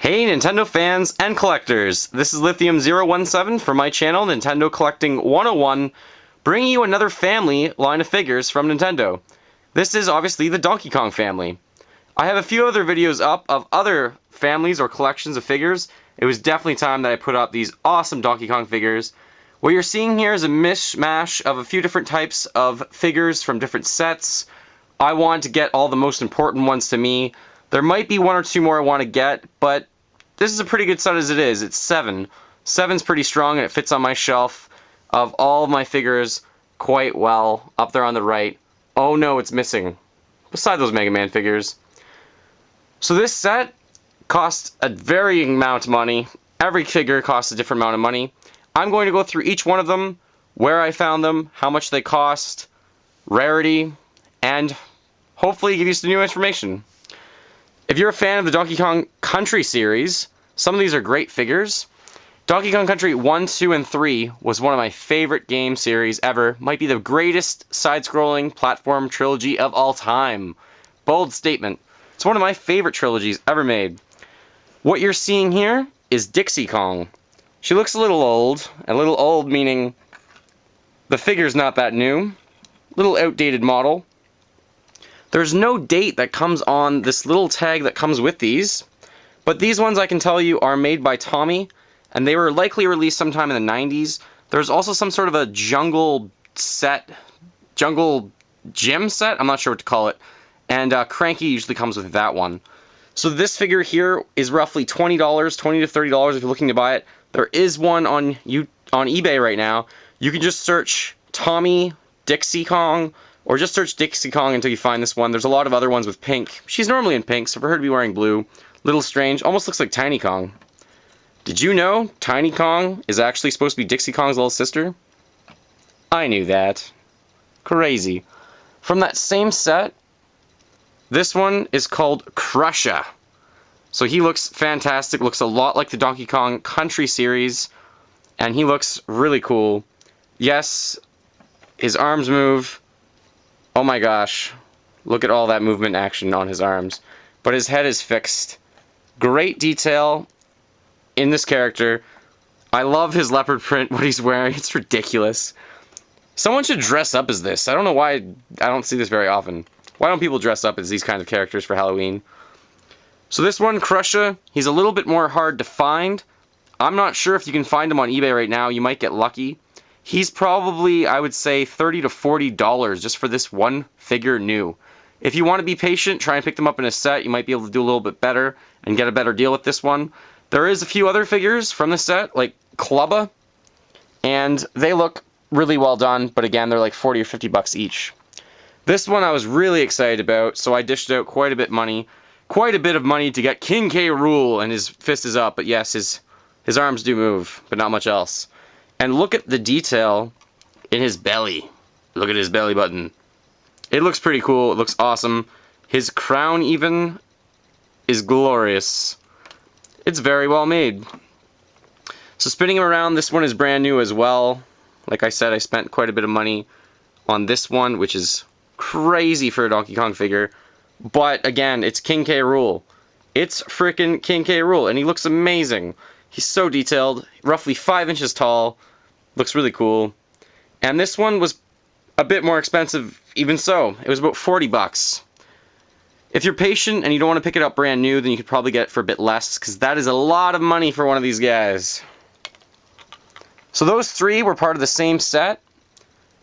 Hey Nintendo fans and collectors, this is Lithium017 for my channel Nintendo Collecting 101, bringing you another family line of figures from Nintendo. This is obviously the Donkey Kong family. I have a few other videos up of other families or collections of figures. It was definitely time that I put up these awesome Donkey Kong figures. What you're seeing here is a mishmash of a few different types of figures from different sets. I wanted to get all the most important ones to me. There might be one or two more I want to get, but this is a pretty good set as it is. It's 7. 7's pretty strong and it fits on my shelf of all of my figures quite well. Up there on the right. Oh no, it's missing. Beside those Mega Man figures. So this set costs a varying amount of money. Every figure costs a different amount of money. I'm going to go through each one of them, where I found them, how much they cost, rarity, and hopefully give you some new information. If you're a fan of the Donkey Kong Country series, some of these are great figures. Donkey Kong Country 1, 2, and 3 was one of my favorite game series ever. Might be the greatest side-scrolling platform trilogy of all time. Bold statement. It's one of my favorite trilogies ever made. What you're seeing here is Dixie Kong. She looks a little old meaning the figure's not that new. Little outdated model. There's no date that comes on this little tag that comes with these, but these ones I can tell you are made by Tommy, and they were likely released sometime in the 90s. There's also some sort of a jungle gym set, I'm not sure what to call it, and Cranky usually comes with that one. So this figure here is roughly $20, $20 to $30 if you're looking to buy it. There is one on eBay right now. You can just search Tommy Dixie Kong, or just search Dixie Kong until you find this one. There's a lot of other ones with pink. She's normally in pink, so for her to be wearing blue, little strange. Almost looks like Tiny Kong. Did you know Tiny Kong is actually supposed to be Dixie Kong's little sister? I knew that. Crazy. From that same set, this one is called Krusha. So he looks fantastic, looks a lot like the Donkey Kong Country series, and he looks really cool. Yes, his arms move. Oh my gosh, look at all that movement action on his arms. But his head is fixed. Great detail in this character. I love his leopard print, what he's wearing. It's ridiculous. Someone should dress up as this. I don't know why I don't see this very often. Why don't people dress up as these kinds of characters for Halloween? So this one, Krusha, he's a little bit more hard to find. I'm not sure if you can find him on eBay right now. You might get lucky. He's probably, I would say, $30 to $40 just for this one figure new. If you want to be patient, try and pick them up in a set. You might be able to do a little bit better and get a better deal with this one. There is a few other figures from the set, like Clubba, and they look really well done, but again, they're like 40 or 50 bucks each. This one I was really excited about, so I dished out quite a bit of money to get King K. Rool, and his fist is up, but yes, his arms do move, but not much else. And look at the detail in his belly. Look at his belly button. It looks pretty cool. It looks awesome. His crown even is glorious. It's very well made. So spinning him around, this one is brand new as well. Like I said, I spent quite a bit of money on this one, which is crazy for a Donkey Kong figure. But again, it's King K. Rool. It's frickin' King K. Rool, and he looks amazing. He's so detailed, roughly 5 inches tall, looks really cool. And this one was a bit more expensive even so. It was about 40 bucks. If you're patient and you don't want to pick it up brand new, then you could probably get it for a bit less, because that is a lot of money for one of these guys. So those three were part of the same set,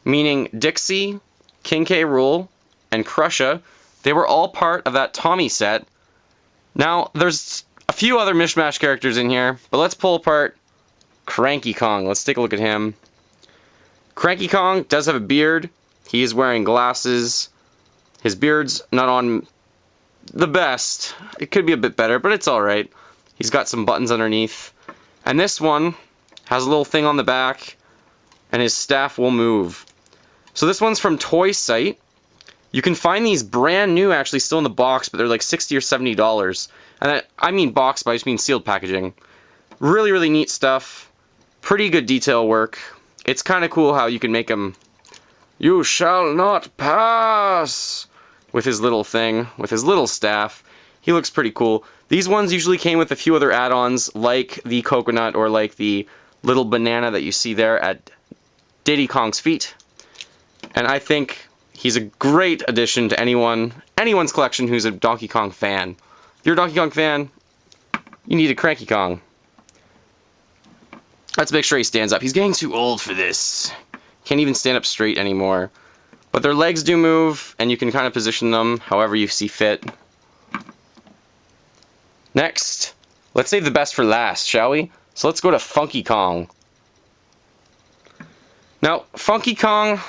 meaning Dixie, King K. Rool, and Krusha. They were all part of that Tommy set. Now, there's a few other mishmash characters in here, but let's pull apart Cranky Kong. Let's take a look at him. Cranky Kong does have a beard. He is wearing glasses. His beard's not on the best. It could be a bit better, but it's alright. He's got some buttons underneath. And this one has a little thing on the back, and his staff will move. So this one's from Toy Site. You can find these brand new, actually, still in the box, but they're like $60 or $70. And I mean box, but I just mean sealed packaging. Really, really neat stuff. Pretty good detail work. It's kind of cool how you can make him, "You shall not pass," with his little thing, with his little staff. He looks pretty cool. These ones usually came with a few other add-ons, like the coconut or like the little banana that you see there at Diddy Kong's feet. And I think he's a great addition to anyone's collection who's a Donkey Kong fan. If you're a Donkey Kong fan, you need a Cranky Kong. Let's make sure he stands up. He's getting too old for this. Can't even stand up straight anymore. But their legs do move, and you can kind of position them however you see fit. Next, let's save the best for last, shall we? So let's go to Funky Kong. Now, Funky Kong,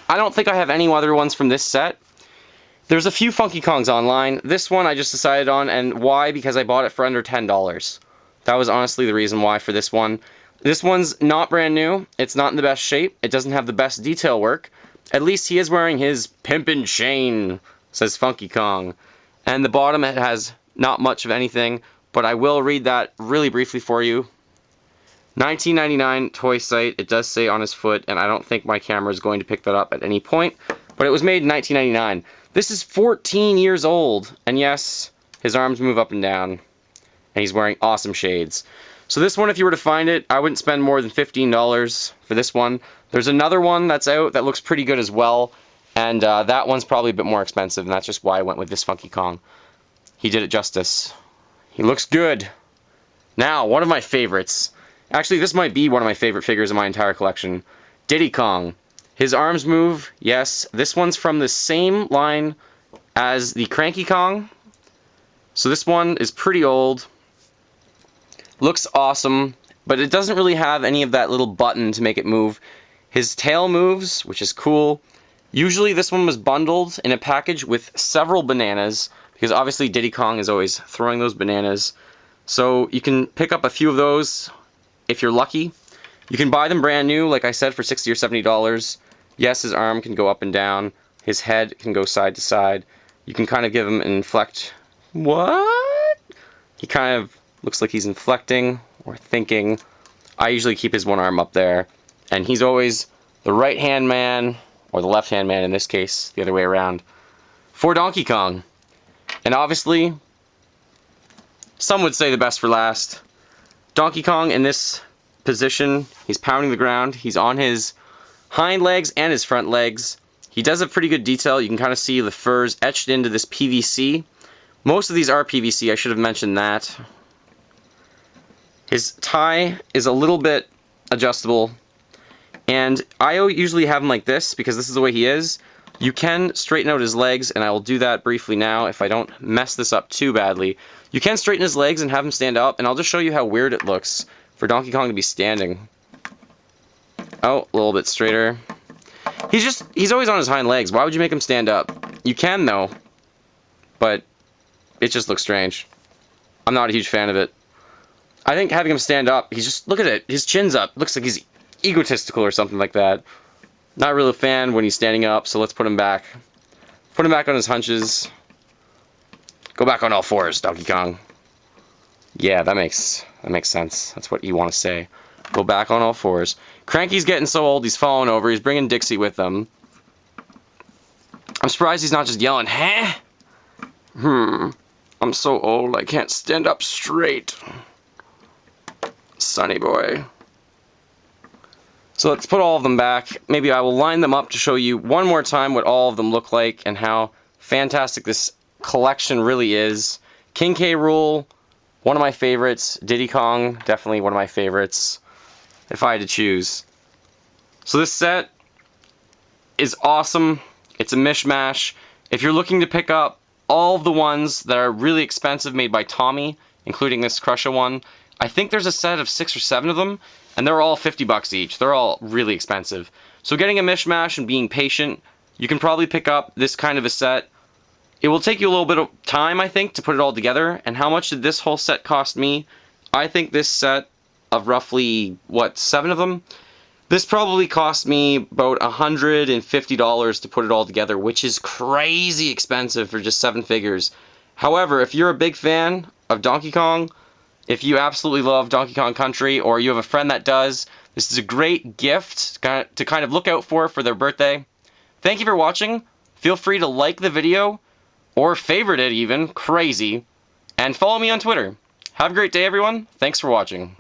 I don't think I have any other ones from this set. There's a few Funky Kongs online. This one I just decided on, and why? Because I bought it for under $10. That was honestly the reason why for this one. This one's not brand new. It's not in the best shape. It doesn't have the best detail work. At least he is wearing his pimpin' chain, says Funky Kong. And the bottom, it has not much of anything, but I will read that really briefly for you. 1999 toy site, it does say on his foot, and I don't think my camera is going to pick that up at any point, but it was made in 1999. This is 14 years old, and yes, his arms move up and down, and he's wearing awesome shades. So this one, if you were to find it, I wouldn't spend more than $15 for this one. There's another one that's out that looks pretty good as well, and that one's probably a bit more expensive, and that's just why I went with this Funky Kong. He did it justice. He looks good. Now, one of my favorites. Actually, this might be one of my favorite figures in my entire collection. Diddy Kong. His arms move, yes. This one's from the same line as the Cranky Kong. So this one is pretty old. Looks awesome, but it doesn't really have any of that little button to make it move. His tail moves, which is cool. Usually this one was bundled in a package with several bananas, because obviously Diddy Kong is always throwing those bananas. So you can pick up a few of those if you're lucky. You can buy them brand new, like I said, for $60 or $70. Yes, his arm can go up and down. His head can go side to side. You can kind of give him an inflect. What? He kind of looks like he's inflecting or thinking. I usually keep his one arm up there. And he's always the right-hand man, or the left-hand man in this case, the other way around, for Donkey Kong. And obviously, some would say the best for last. Donkey Kong in this position, he's pounding the ground. He's on his hind legs and his front legs. He does have pretty good detail. You can kind of see the furs etched into this PVC. Most of these are PVC, I should have mentioned that. His tie is a little bit adjustable. And I usually have him like this because this is the way he is. You can straighten out his legs, and I will do that briefly now if I don't mess this up too badly. You can straighten his legs and have him stand up, and I'll just show you how weird it looks for Donkey Kong to be standing. Oh, a little bit straighter. He's always on his hind legs. Why would you make him stand up? You can, though, but it just looks strange. I'm not a huge fan of it. I think having him stand up, look at it, his chin's up. Looks like he's egotistical or something like that. Not really a fan when he's standing up, so let's put him back. Put him back on his hunches. Go back on all fours, Donkey Kong. Yeah, that makes sense. That's what you want to say. Go back on all fours. Cranky's getting so old, he's falling over. He's bringing Dixie with him. I'm surprised he's not just yelling, huh? I'm so old, I can't stand up straight. Sonny boy. So let's put all of them back. Maybe I will line them up to show you one more time what all of them look like and how fantastic this collection really is. King K. Rool, one of my favorites. Diddy Kong, definitely one of my favorites, if I had to choose. So this set is awesome. It's a mishmash. If you're looking to pick up all of the ones that are really expensive made by Tommy, including this Krusha one, I think there's a set of 6 or 7 of them, and they're all $50 each. They're all really expensive. So getting a mishmash and being patient, you can probably pick up this kind of a set. It will take you a little bit of time, I think, to put it all together. And how much did this whole set cost me? I think this set of roughly, 7 of them? This probably cost me about $150 to put it all together, which is crazy expensive for just 7 figures. However, if you're a big fan of Donkey Kong, if you absolutely love Donkey Kong Country, or you have a friend that does, this is a great gift to kind of look out for their birthday. Thank you for watching. Feel free to like the video, or favorite it even, crazy. and follow me on Twitter. Have a great day, everyone. Thanks for watching.